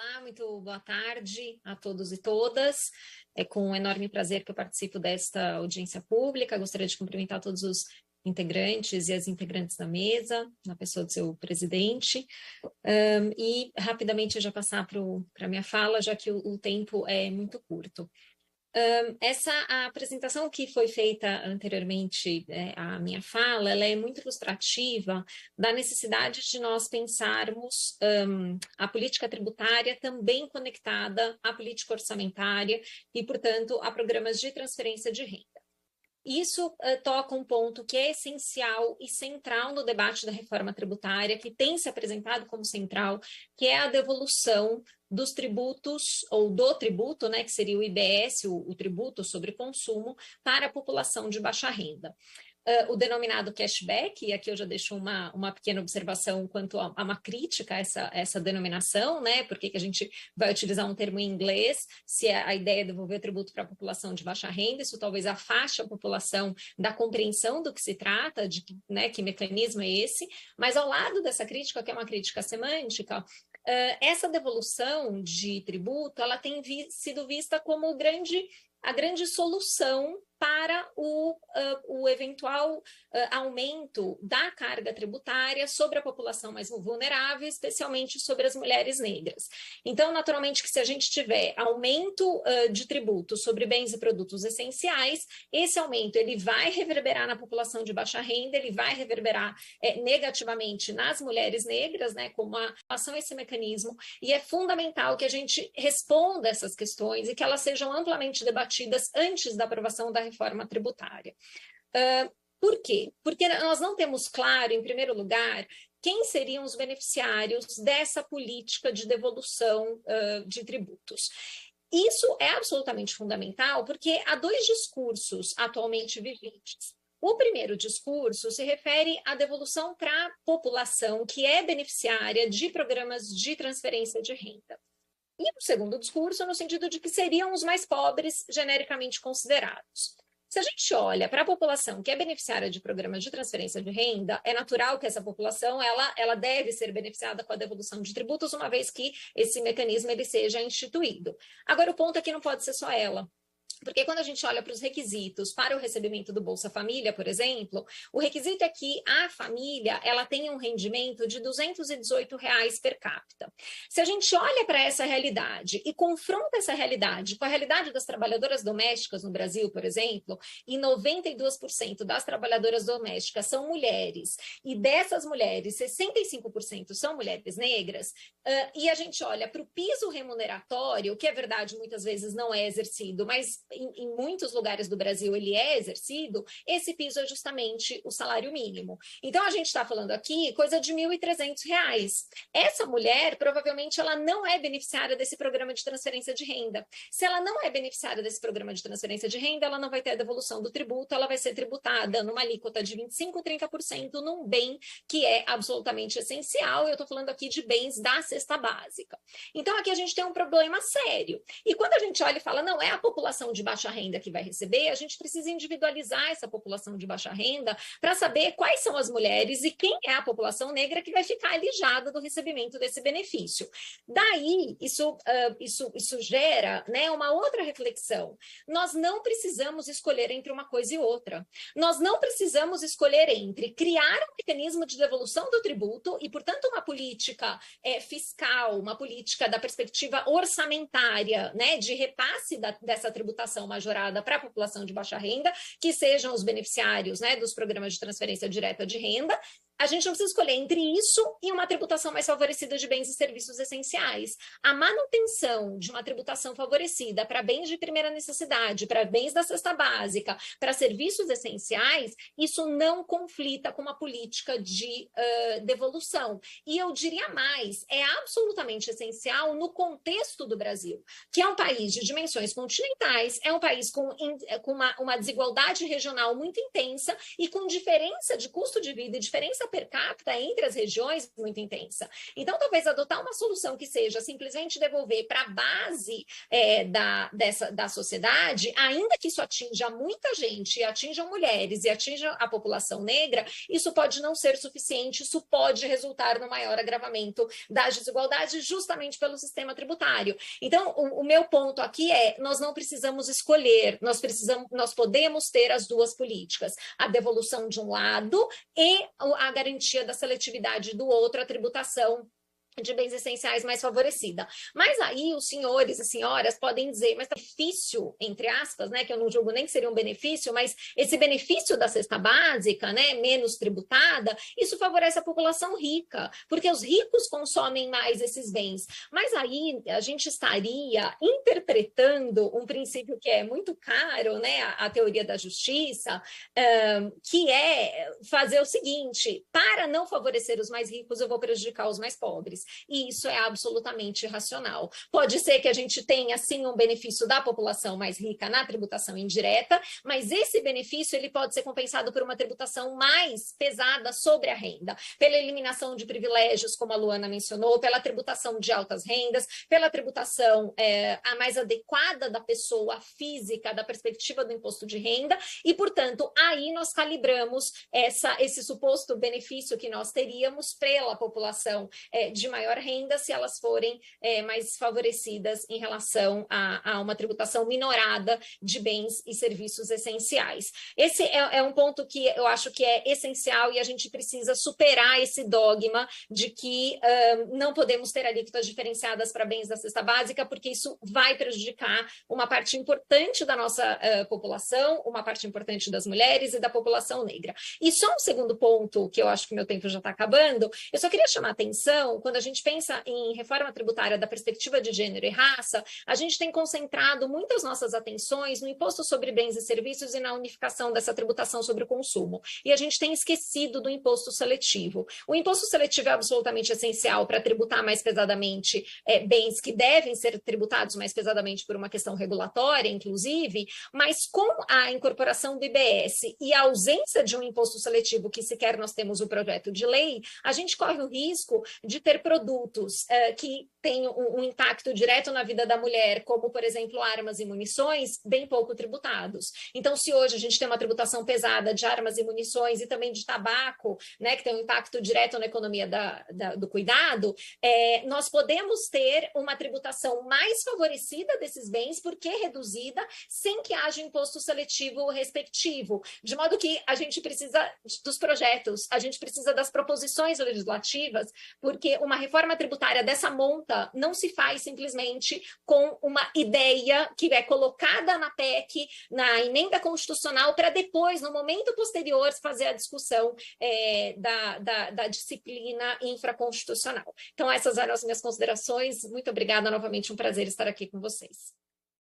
Olá, muito boa tarde a todos e todas. É com um enorme prazer que eu participo desta audiência pública. Gostaria de cumprimentar todos os integrantes e as integrantes da mesa, na pessoa do seu presidente. E rapidamente eu já passar para a minha fala, já que o tempo é muito curto. A apresentação que foi feita anteriormente à minha fala, ela é muito ilustrativa da necessidade de nós pensarmos a política tributária também conectada à política orçamentária e, portanto, a programas de transferência de renda. Isso toca um ponto que é essencial e central no debate da reforma tributária, que tem se apresentado como central, que é a devolução dos tributos, ou do tributo, né, que seria o IBS, o tributo sobre consumo, para a população de baixa renda. O denominado cashback, e aqui eu já deixo uma pequena observação quanto a uma crítica a essa denominação, né? Por que a gente vai utilizar um termo em inglês, se a ideia é devolver tributo para a população de baixa renda, isso talvez afaste a população da compreensão do que se trata, de né, que mecanismo é esse, mas ao lado dessa crítica, que é uma crítica semântica, essa devolução de tributo, ela tem sido vista como a grande solução para o eventual aumento da carga tributária sobre a população mais vulnerável, especialmente sobre as mulheres negras. Então, naturalmente, que se a gente tiver aumento de tributos sobre bens e produtos essenciais, esse aumento ele vai reverberar na população de baixa renda, ele vai reverberar negativamente nas mulheres negras, né, como a ação a esse mecanismo, e é fundamental que a gente responda essas questões e que elas sejam amplamente debatidas antes da aprovação da reforma tributária. Por quê? Porque nós não temos claro, em primeiro lugar, quem seriam os beneficiários dessa política de devolução de tributos. Isso é absolutamente fundamental porque há dois discursos atualmente vigentes. O primeiro discurso se refere à devolução para a população que é beneficiária de programas de transferência de renda. E o segundo discurso, no sentido de que seriam os mais pobres genericamente considerados. Se a gente olha para a população que é beneficiária de programas de transferência de renda, é natural que essa população ela deve ser beneficiada com a devolução de tributos, uma vez que esse mecanismo ele seja instituído. Agora, o ponto aqui não pode ser só ela. Porque quando a gente olha para os requisitos para o recebimento do Bolsa Família, por exemplo, o requisito é que a família ela tenha um rendimento de R$ 218 per capita. Se a gente olha para essa realidade e confronta essa realidade com a realidade das trabalhadoras domésticas no Brasil, por exemplo, e 92% das trabalhadoras domésticas são mulheres, e dessas mulheres, 65% são mulheres negras, e a gente olha para o piso remuneratório, que é verdade, muitas vezes não é exercido, mas em muitos lugares do Brasil ele é exercido, esse piso é justamente o salário mínimo. Então, a gente está falando aqui coisa de R$ 1.300. Essa mulher, provavelmente, ela não é beneficiária desse programa de transferência de renda. Se ela não é beneficiária desse programa de transferência de renda, ela não vai ter a devolução do tributo, ela vai ser tributada numa alíquota de 25% a 30% num bem que é absolutamente essencial. Eu estou falando aqui de bens da cesta básica. Então, aqui a gente tem um problema sério. E quando a gente olha e fala, não, é a população de baixa renda que vai receber, a gente precisa individualizar essa população de baixa renda para saber quais são as mulheres e quem é a população negra que vai ficar alijada do recebimento desse benefício. Daí, isso gera, né, uma outra reflexão. Nós não precisamos escolher entre uma coisa e outra. Nós não precisamos escolher entre criar um mecanismo de devolução do tributo e, portanto, uma política fiscal, uma política da perspectiva orçamentária, né, de repasse dessa tributação majorada para a população de baixa renda, que sejam os beneficiários, né, dos programas de transferência direta de renda. A gente não precisa escolher entre isso e uma tributação mais favorecida de bens e serviços essenciais. A manutenção de uma tributação favorecida para bens de primeira necessidade, para bens da cesta básica, para serviços essenciais, isso não conflita com uma política de devolução. E eu diria mais, é absolutamente essencial no contexto do Brasil, que é um país de dimensões continentais, é um país com uma desigualdade regional muito intensa e com diferença de custo de vida e diferença diferença per capita entre as regiões muito intensa. Então, talvez adotar uma solução que seja simplesmente devolver para a base da sociedade, ainda que isso atinja muita gente, atinja mulheres e atinja a população negra, isso pode não ser suficiente, isso pode resultar no maior agravamento das desigualdades justamente pelo sistema tributário. Então, o meu ponto aqui é, nós não precisamos escolher, nós podemos ter as duas políticas, a devolução de um lado e a garantia da seletividade do outro, a tributação de bens essenciais mais favorecida. Mas aí os senhores e senhoras podem dizer, mas benefício, entre aspas, né, que eu não julgo nem que seria um benefício, mas esse benefício da cesta básica, né, menos tributada, isso favorece a população rica, porque os ricos consomem mais esses bens. Mas aí a gente estaria interpretando um princípio que é muito caro, né, a teoria da justiça, que é fazer o seguinte, para não favorecer os mais ricos, eu vou prejudicar os mais pobres. E isso é absolutamente irracional. Pode ser que a gente tenha, sim, um benefício da população mais rica na tributação indireta, mas esse benefício ele pode ser compensado por uma tributação mais pesada sobre a renda, pela eliminação de privilégios, como a Luana mencionou, pela tributação de altas rendas, pela tributação a mais adequada da pessoa física, da perspectiva do imposto de renda, e, portanto, aí nós calibramos esse suposto benefício que nós teríamos pela população de maior renda, se elas forem mais favorecidas em relação a uma tributação minorada de bens e serviços essenciais. Esse é um ponto que eu acho que é essencial e a gente precisa superar esse dogma de que não podemos ter alíquotas diferenciadas para bens da cesta básica, porque isso vai prejudicar uma parte importante da nossa população, uma parte importante das mulheres e da população negra. E só um segundo ponto, que eu acho que meu tempo já está acabando, eu só queria chamar a atenção, quando a gente pensa em reforma tributária da perspectiva de gênero e raça, a gente tem concentrado muitas nossas atenções no imposto sobre bens e serviços e na unificação dessa tributação sobre o consumo. E a gente tem esquecido do imposto seletivo. O imposto seletivo é absolutamente essencial para tributar mais pesadamente bens que devem ser tributados mais pesadamente por uma questão regulatória, inclusive, mas com a incorporação do IBS e a ausência de um imposto seletivo que sequer nós temos o projeto de lei, a gente corre o risco de ter produtos que têm um impacto direto na vida da mulher, como, por exemplo, armas e munições, bem pouco tributados. Então, se hoje a gente tem uma tributação pesada de armas e munições e também de tabaco, né, que tem um impacto direto na economia do cuidado, nós podemos ter uma tributação mais favorecida desses bens, porque reduzida, sem que haja imposto seletivo respectivo. De modo que a gente precisa dos projetos, a gente precisa das proposições legislativas, porque uma reforma tributária dessa monta não se faz simplesmente com uma ideia que é colocada na PEC, na emenda constitucional, para depois, no momento posterior, fazer a discussão da disciplina infraconstitucional. Então, essas eram as minhas considerações. Muito obrigada, novamente, um prazer estar aqui com vocês.